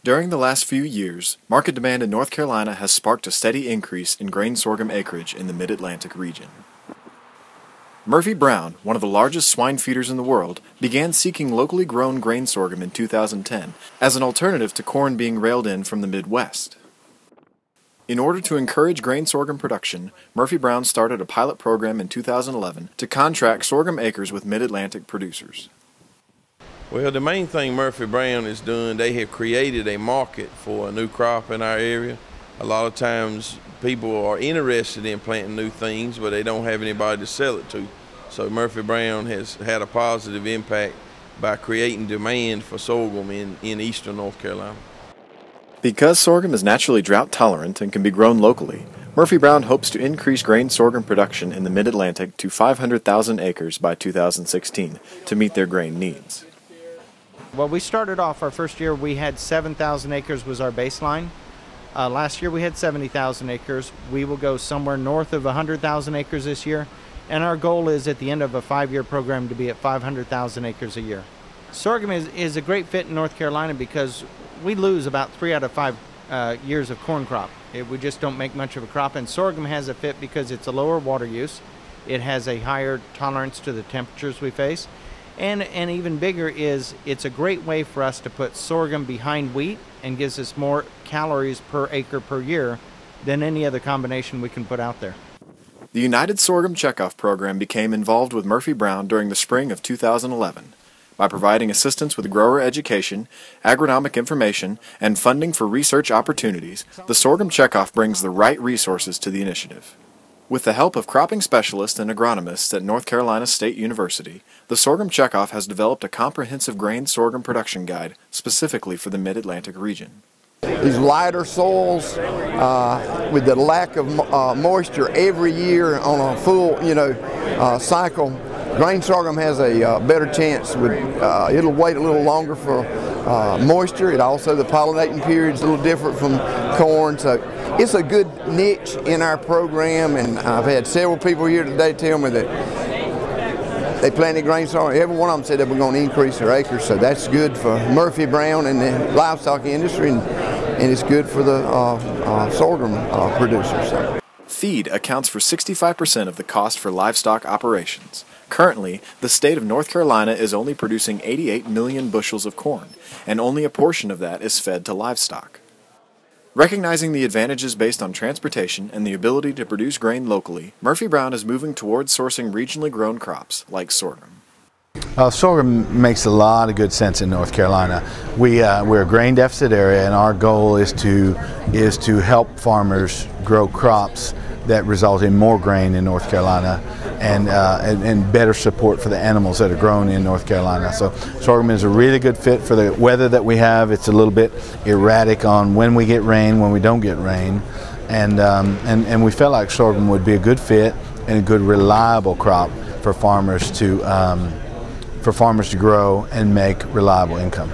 During the last few years, market demand in North Carolina has sparked a steady increase in grain sorghum acreage in the Mid-Atlantic region. Murphy Brown, one of the largest swine feeders in the world, began seeking locally grown grain sorghum in 2010 as an alternative to corn being railed in from the Midwest. In order to encourage grain sorghum production, Murphy Brown started a pilot program in 2011 to contract sorghum acres with Mid-Atlantic producers. Well, the main thing Murphy Brown is doing, they have created a market for a new crop in our area. A lot of times people are interested in planting new things, but they don't have anybody to sell it to. So Murphy Brown has had a positive impact by creating demand for sorghum in eastern North Carolina. Because sorghum is naturally drought tolerant and can be grown locally, Murphy Brown hopes to increase grain sorghum production in the Mid-Atlantic to 500,000 acres by 2016 to meet their grain needs. Well, we started off our first year, we had 7,000 acres was our baseline. Last year we had 70,000 acres. We will go somewhere north of 100,000 acres this year. And our goal is at the end of a 5-year program to be at 500,000 acres a year. Sorghum is a great fit in North Carolina because we lose about 3 out of 5 years of corn crop. We just don't make much of a crop. And sorghum has a fit because it's a lower water use. It has a higher tolerance to the temperatures we face. And even bigger is it's a great way for us to put sorghum behind wheat and gives us more calories per acre per year than any other combination we can put out there. The United Sorghum Checkoff Program became involved with Murphy Brown during the spring of 2011 by providing assistance with grower education, agronomic information, and funding for research opportunities. The Sorghum Checkoff brings the right resources to the initiative. With the help of cropping specialists and agronomists at North Carolina State University, the Sorghum Checkoff has developed a comprehensive grain sorghum production guide specifically for the Mid-Atlantic region. These lighter soils with the lack of moisture every year on a full, cycle, grain sorghum has a better chance. It'll wait a little longer for moisture. It also, the pollinating period is a little different from corn, so it's a good niche in our program. And I've had several people here today tell me that they planted grain sorghum. Every one of them said that we're going to increase their acres, so that's good for Murphy Brown and the livestock industry, and it's good for the sorghum producers. So. Feed accounts for 65% of the cost for livestock operations. Currently, the state of North Carolina is only producing 88 million bushels of corn, and only a portion of that is fed to livestock. Recognizing the advantages based on transportation and the ability to produce grain locally, Murphy Brown is moving towards sourcing regionally grown crops like sorghum. Sorghum makes a lot of good sense in North Carolina. We're a grain deficit area, and our goal is to help farmers grow crops that result in more grain in North Carolina and better support for the animals that are grown in North Carolina. So sorghum is a really good fit for the weather that we have. It's a little bit erratic on when we get rain, when we don't get rain, and we felt like sorghum would be a good fit and a good reliable crop for farmers to grow and make reliable income.